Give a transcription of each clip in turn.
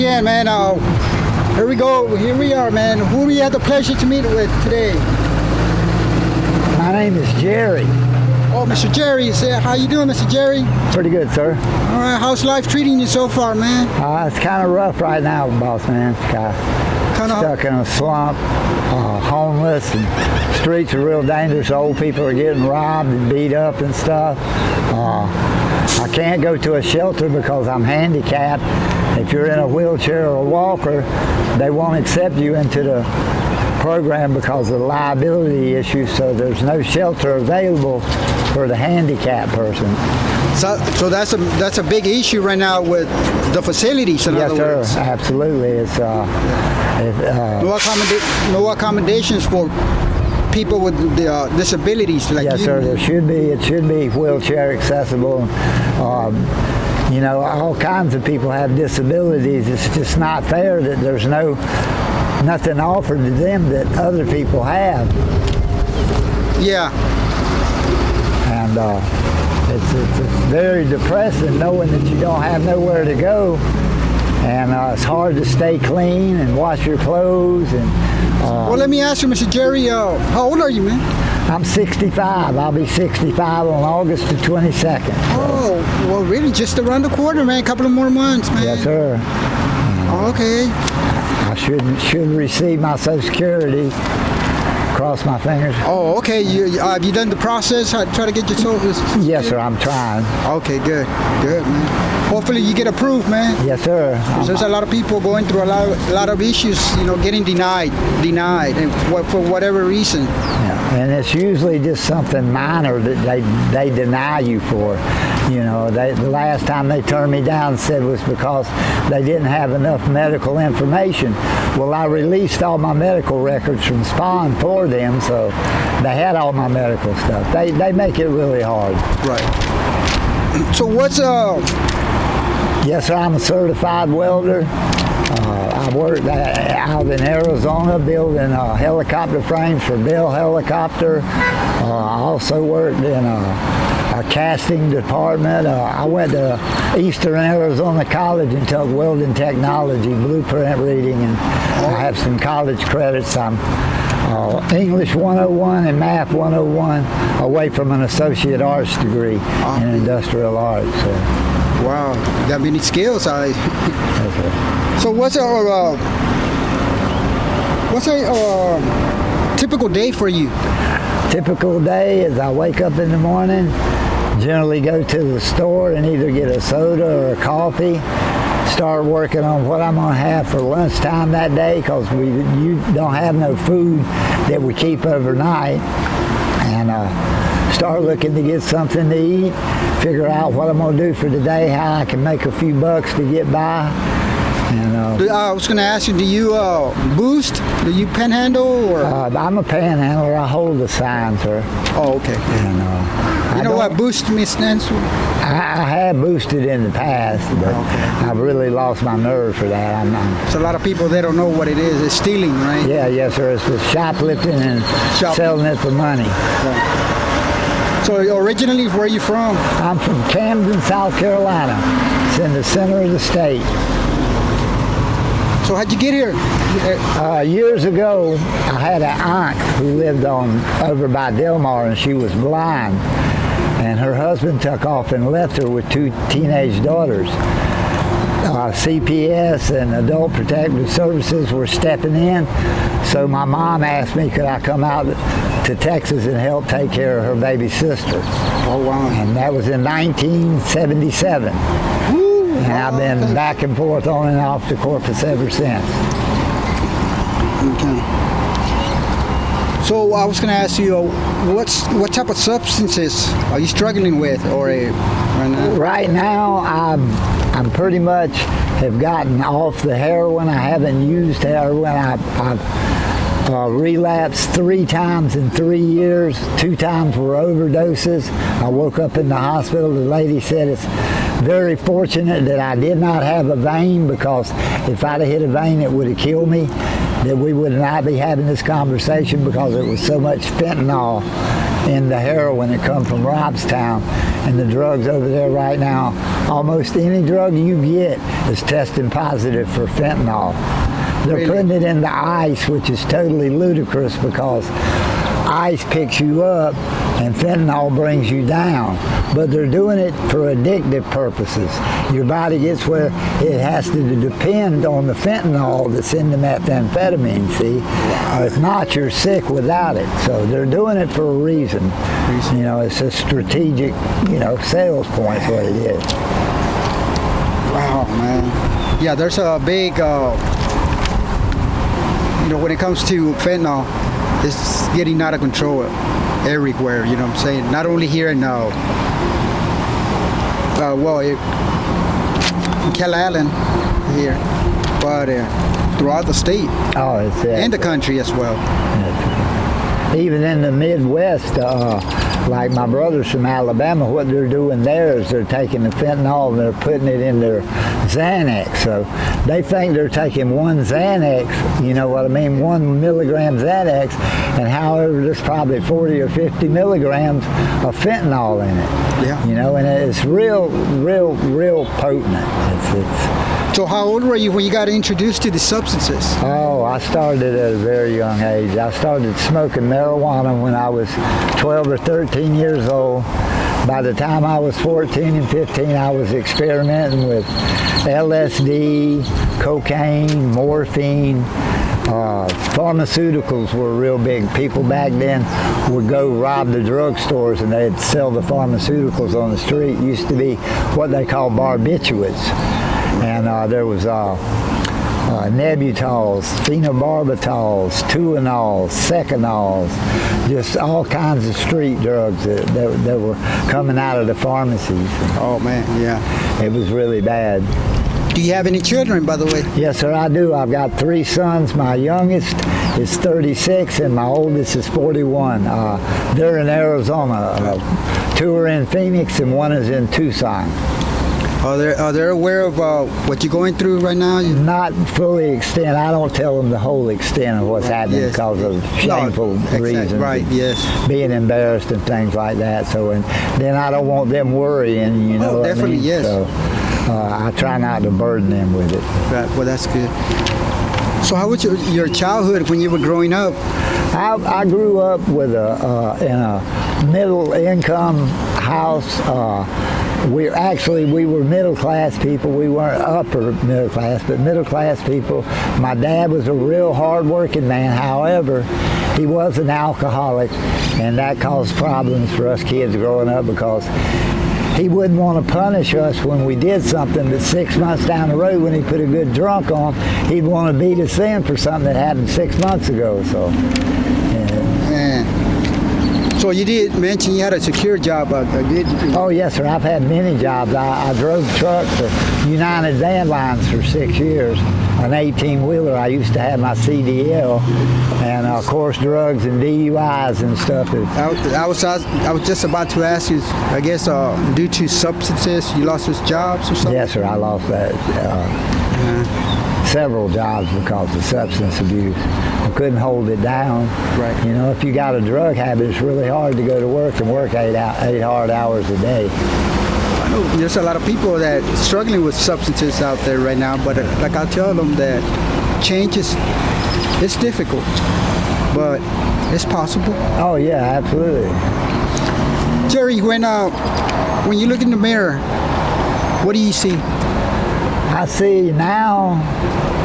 again, man. Here we go. Here we are, man. Who we had the pleasure to meet with today? My name is Jerry. Oh, Mr. Jerry. How you doing, Mr. Jerry? Pretty good, sir. All right. How's life treating you so far, man? It's kind of rough right now, boss man. Kind of stuck in a slump, homeless, and streets are real dangerous. Old people are getting robbed and beat up and stuff. I can't go to a shelter because I'm handicapped. If you're in a wheelchair or a walker, they won't accept you into the program because of the liability issues, so there's no shelter available for the handicapped person. So that's a big issue right now with the facilities. Yes, sir. Absolutely. It's no accommodations for people with disabilities like yes, you. Sir. There should be. It should be wheelchair accessible. You know, all kinds of people have disabilities. It's just not fair that there's nothing offered to them that other people have. Yeah. And it's very depressing knowing that you don't have nowhere to go, and it's hard to stay clean and wash your clothes. And well, let me ask you, Mr. Jerry, how old are you, man? I'm 65. I'll be 65 on August the 22nd. Oh, well, really, just around the corner, man. A couple of more months, man. Yes, sir. Okay. I should receive my Social Security. Cross my fingers. Oh, okay. Have you done the process? Try to get your Social Security? Yes, sir. I'm trying. Okay, good, man. Hopefully you get approved, man. Yes, sir. There's a lot of people going through a lot of issues, you know, getting denied, and for whatever reason. Yeah, and it's usually just something minor that they deny you for. You know, the last time they turned me down said was because they didn't have enough medical information. Well, I released all my medical records from Spawn for them, so they had all my medical stuff. They make it really hard. Right. So what's Yes, sir. I'm a certified welder. I worked out in Arizona building helicopter frames for Bell Helicopter. I also worked in a casting department. I went to Eastern Arizona College and took welding technology, blueprint reading, and I have some college credits. I'm English 101 and Math 101 away from an associate arts degree in industrial arts. So. Wow, you got many skills. Okay. So what's a typical day for you? Typical day is I wake up in the morning, generally go to the store and either get a soda or a coffee, start working on what I'm going to have for lunchtime that day because you don't have no food that we keep overnight, and start looking to get something to eat, figure out what I'm going to do for the day, how I can make a few bucks to get by. And, I was going to ask you, do you boost? Do you panhandle? Or? I'm a panhandler. I hold the sign, sir. Oh, okay. And, you know what boost stands for? I have boosted in the past, but I've really lost my nerve for that. There's a lot of people, they don't know what it is. It's stealing, right? Yeah, yes, sir. It's just shoplifting and selling it for money. Right. So originally, where are you from? I'm from Camden, South Carolina. It's in the center of the state. So how'd you get here? Years ago, I had an aunt who lived over by Delmar, and she was blind. And her husband took off and left her with 2 teenage daughters. CPS and Adult Protective Services were stepping in, so my mom asked me could I come out to Texas and help take care of her baby sister. Oh, wow. And that was in 1977. Woo, and I've been back and forth on and off to Corpus ever since. Okay. So I was going to ask you, what type of substances are you struggling with, or right now? Right now, I'm pretty much have gotten off the heroin. I haven't used heroin. I've relapsed 3 times in 3 years. 2 times were overdoses. I woke up in the hospital. The lady said it's very fortunate that I did not have a vein, because if I'd have hit a vein, it would have killed me. That we would not be having this conversation because it was so much fentanyl into heroin that come from Robstown. And the drugs over there right now, almost any drug you get is testing positive for fentanyl. They're Really? putting it into ice, which is totally ludicrous because ice picks you up and fentanyl brings you down. But they're doing it for addictive purposes. Your body gets where it has to depend on the fentanyl that's in the methamphetamine, see? If not, you're sick without it. So they're doing it for a reason. You know, it's a strategic, sales point is what it is. Wow, man. Yeah, there's a big, when it comes to fentanyl, it's getting out of control everywhere, you know what I'm saying? Not only here in, Calallen here, but throughout the state and the country as well. Even in the Midwest, like my brothers from Alabama, what they're doing there is they're taking the fentanyl and they're putting it in their Xanax. So they think they're taking one Xanax, you know what I mean, 1 milligram Xanax, and however there's probably 40 or 50 milligrams of fentanyl in it. Yeah. And it's real potent. So how old were you when you got introduced to the substances? Oh, I started at a very young age. I started smoking marijuana when I was 12 or 13 years old. By the time I was 14 and 15, I was experimenting with LSD, cocaine, morphine. Pharmaceuticals were real big. People back then would go rob the drugstores and they'd sell the pharmaceuticals on the street. It used to be what they call barbiturates. And there was Nebutols, phenobarbital, Tuinol, Seconals, just all kinds of street drugs that were coming out of the pharmacies. Oh, man, yeah. It was really bad. Do you have any children, by the way? Yes, sir, I do. I've got 3 sons. My youngest is 36 and my oldest is 41. They're in Arizona. 2 are in Phoenix and 1 is in Tucson. Are they aware of what you're going through right now? Not fully extent. I don't tell them the whole extent of what's happening because of shameful reasons. Right, yes. Being embarrassed and things like that. So, and then I don't want them worrying, you know what definitely, I mean? yes. So, I try not to burden them with it. Right, well, that's good. So how was your childhood when you were growing up? I grew up with in a middle income house. We were middle class people. We weren't upper middle class, but middle class people. My dad was a real hard working man. However, he was an alcoholic, and that caused problems for us kids growing up because he wouldn't want to punish us when we did something, but 6 months down the road when he put a good drunk on, he'd want to beat us in for something that happened 6 months ago. So, So you did mention you had a secure job. Did you? Oh, yes, sir. I've had many jobs. I drove trucks for United Van Lines for 6 years, an 18-wheeler. I used to have my CDL, and of course, drugs and DUIs and stuff. I was just about to ask you. I guess due to substances, you lost those jobs or something. Yes, sir. I lost that. Several jobs because of substance abuse. I couldn't hold it down. Right. You know, if you got a drug habit, it's really hard to go to work and work 8 hard hours a day. I know there's a lot of people that are struggling with substances out there right now, but like I tell them that change it's difficult, but it's possible. Oh yeah, absolutely. Jerry, when you look in the mirror, what do you see? I see now,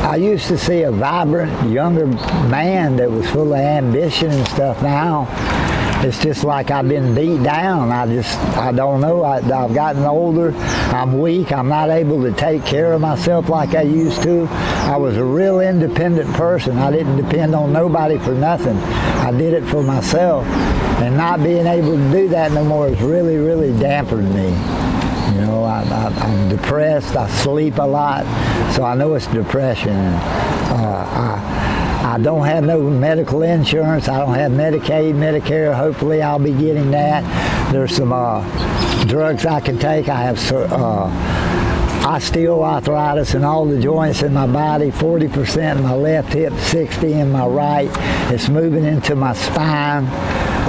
I used to see a vibrant, younger man that was full of ambition and stuff. Now, it's just like I've been beat down. I don't know. I've gotten older. I'm weak. I'm not able to take care of myself like I used to. I was a real independent person. I didn't depend on nobody for nothing. I did it for myself. And not being able to do that no more has really, really dampened me. You know, I'm depressed. I sleep a lot, so I know it's depression. I don't have no medical insurance. I don't have Medicaid, Medicare. Hopefully, I'll be getting that. There's some drugs I can take. I have osteoarthritis in all the joints in my body. 40% in my left hip, 60 in my right. It's moving into my spine.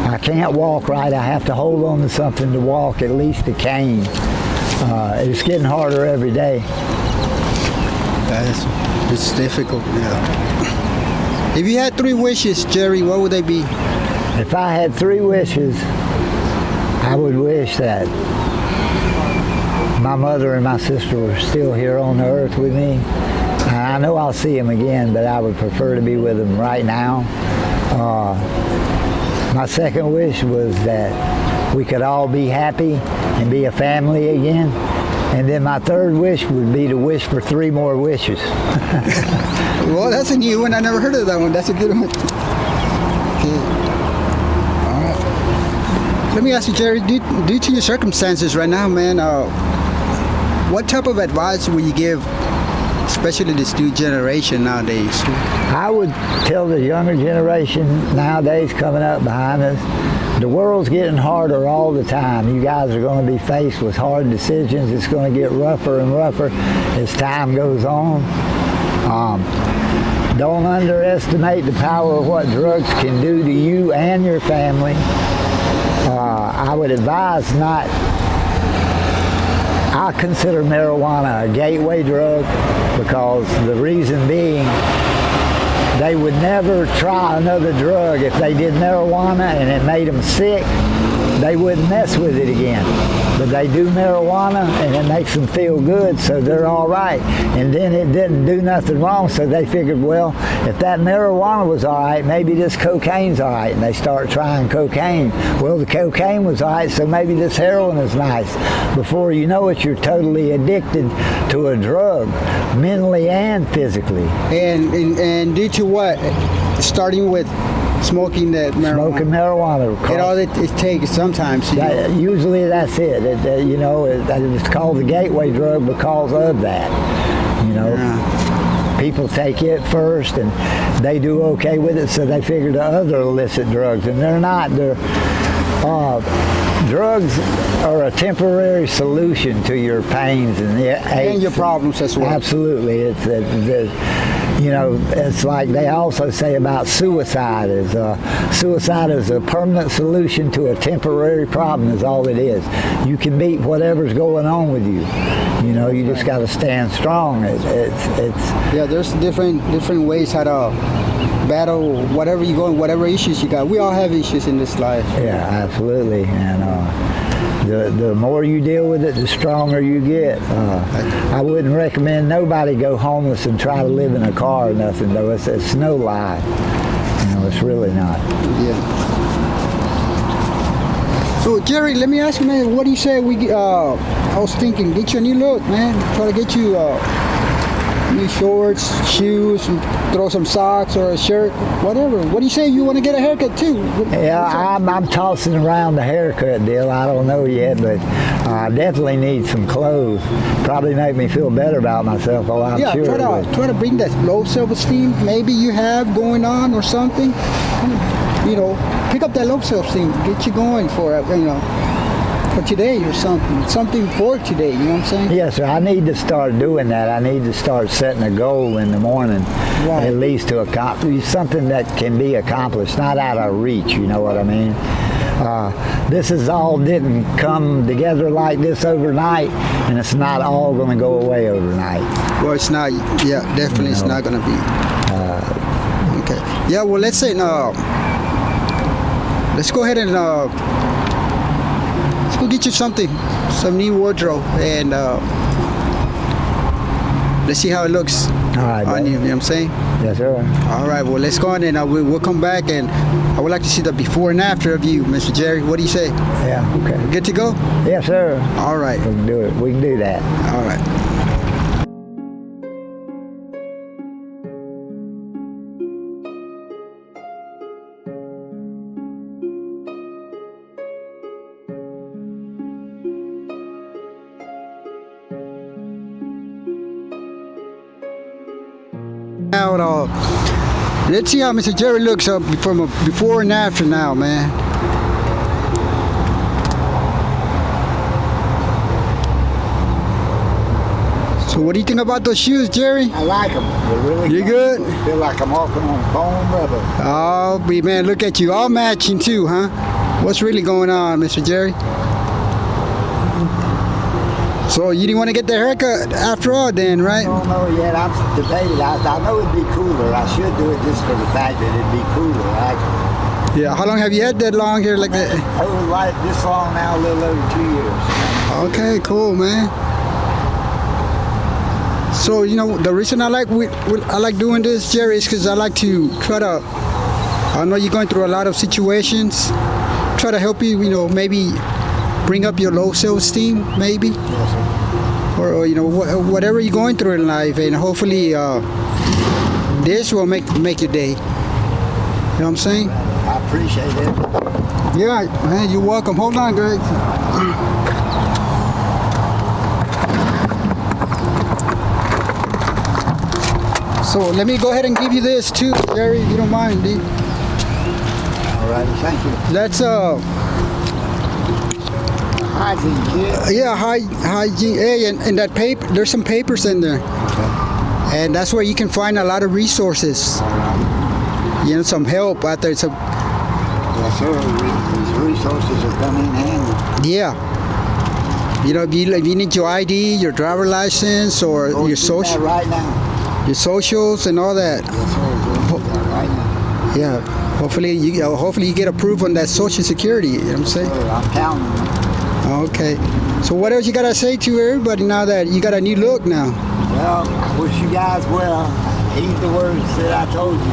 I can't walk right. I have to hold on to something to walk, at least a cane. It's getting harder every day. It's difficult. Yeah. If you had 3 wishes, Jerry, what would they be? If I had 3 wishes, I would wish that my mother and my sister were still here on the earth with me. I know I'll see them again, but I would prefer to be with them right now. My second wish was that we could all be happy and be a family again. And then my third wish would be to wish for 3 more wishes. Well, that's a new one. I never heard of that one. That's a good one. Okay. All right. Let me ask you, Jerry, due to your circumstances right now, man, what type of advice would you give, especially this new generation nowadays? I would tell the younger generation nowadays coming up behind us, the world's getting harder all the time. You guys are going to be faced with hard decisions. It's going to get rougher and rougher as time goes on. Don't underestimate the power of what drugs can do to you and your family. I would advise not. I consider marijuana a gateway drug because the reason being they would never try another drug. If they did marijuana and it made them sick, they wouldn't mess with it again. But they do marijuana and it makes them feel good, so they're all right. And then it didn't do nothing wrong, so they figured, well, if that marijuana was all right, maybe this cocaine's all right. And they start trying cocaine. Well, the cocaine was all right, so maybe this heroin is nice. Before you know it, you're totally addicted to a drug, mentally and physically. And due to what? Starting with smoking that marijuana. Smoking marijuana. And all it takes sometimes. Usually that's it. It's called the gateway drug because of that. People take it first and they do okay with it, so they figure the other illicit drugs, and they're not. Drugs are a temporary solution to your pains and your problems as well. Absolutely. It's like they also say about suicide. Suicide is a permanent solution to a temporary problem is all it is. You can beat whatever's going on with you. You just got to stand strong. Yeah, there's different ways how to battle whatever you go, whatever issues you got. We all have issues in this life. Yeah, absolutely. And the more you deal with it, the stronger you get. I wouldn't recommend nobody go homeless and try to live in a car or nothing, though. It's no lie. It's really not. Yeah. So, Jerry, let me ask you, man, what do you say I was thinking, get you a new look, man. Try to get you new shorts, shoes, and throw some socks or a shirt, whatever. What do you say? You want to get a haircut too? Yeah, I'm tossing around the haircut deal. I don't know yet, but I definitely need some clothes. Probably make me feel better about myself. Oh, I'm sure. Try to bring that low self-esteem maybe you have going on or something. Pick up that low self-esteem. Get you going for for today or something for today, you know what I'm saying? Yes, sir. I need to start doing that. I need to start setting a goal in the morning, right, at least to accomplish something that can be accomplished, not out of reach, you know what I mean? This didn't come together like this overnight, and it's not all going to go away overnight. Well, it's not, yeah, definitely it's not going to be. Okay. Yeah, well, let's say, let's go ahead and let's go get you some new wardrobe, and let's see how it looks on you. You know what I'm saying? Yes, sir. All right. Well, let's go on, and we'll come back, and I would like to see the before and after of you, Mr. Jerry. What do you say? Yeah. Okay. Good to go? Yes, sir. All right. We can do it. We can do that. All right. Let's see how Mr. Jerry looks up from before and after now, man. So So what do you think about those shoes, Jerry? I like them. They're really You good? I feel like I'm walking on foam rubber. Oh, man, look at you. All matching too, huh? What's really going on, Mr. Jerry? So you didn't want to get the haircut after all then, right? I don't know yet. I'm debating. I know it'd be cooler. I should do it just for the fact that it'd be cooler. Yeah, how long have you had that long hair like that? I was like this long now, a little over 2 years. Okay, cool, man. So, you know, the reason I like doing this, Jerry, is because I like to try to, I know you're going through a lot of situations, try to help you, you know, maybe bring up your low self-esteem, maybe, Yes, sir. or you know, whatever you're going through in life, and hopefully this will make your day. You know what I'm saying? I appreciate it. Yeah, man, you're welcome. Hold on, Greg. So let me go ahead and give you this too, Jerry, if you don't mind, dude. All right, thank you. That's Hygiene kit. yeah, hygiene. Hey, and that paper, there's some papers in there, and that's where you can find a lot of resources. You know, some help out there. So Yes, sir. These resources are coming in handy. yeah, you know, if you need your ID, your driver license, or Go your do social, that right now. your socials, and all that. Yes, sir. Go do that right now. Yeah, hopefully you get approved on that Social Security. You know what I'm saying? Sir, I'm counting them. Okay. So what else you gotta say to everybody now that you got a new look now? Well, I wish you guys well. Heed the words that I told you.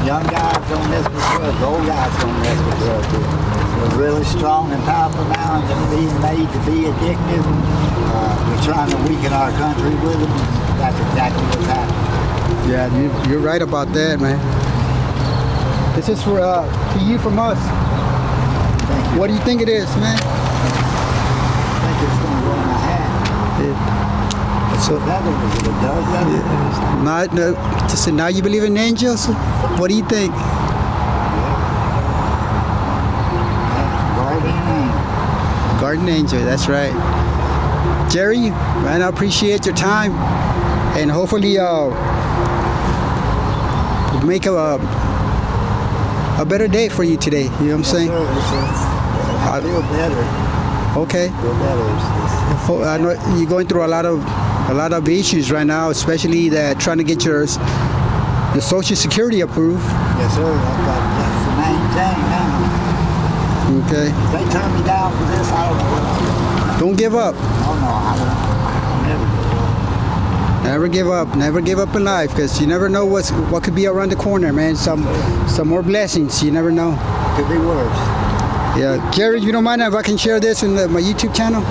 Young guys don't mess with drugs. Old guys don't mess with drugs. We're really strong and powerful now, and they're being made to be addictive. We're trying to weaken our country with them. That's exactly what's happening. Yeah, you're right about that, man. This is for to you from us. Thank you. What do you think it is, man? I think it's going to go in my hat. It's a feather. Is it a dove feather? No, just say, now you believe in angels? What do you think? Garden angel, that's right. Jerry, man, I appreciate your time, and hopefully make a better day for you today. You know what I'm saying? I feel better. Okay. Feel better. Oh, I know you're going through a lot of issues right now, especially that trying to get your Social Security approved. Yes, sir. That's the main thing now. Okay. If they turn me down for this, I don't know what I'll do. Don't give up. Oh, no, I'll never give up. Never give up. Never give up in life, because you never know what could be around the corner, man. Some more blessings. You never know. Could be worse. Yeah, Jerry, you don't mind if I can share this in my YouTube channel?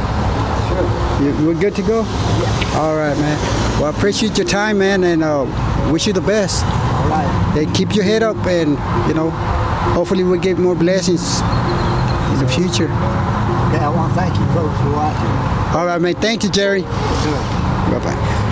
Sure. We're good to go? Yeah. All right, man. Well, I appreciate your time, man, and wish you the best. All right. Hey, keep your head up, and, you know, hopefully we'll get more blessings in the future. Okay, I want to thank you folks for watching. All right, man. Thank you, Jerry. Sure. Bye-bye.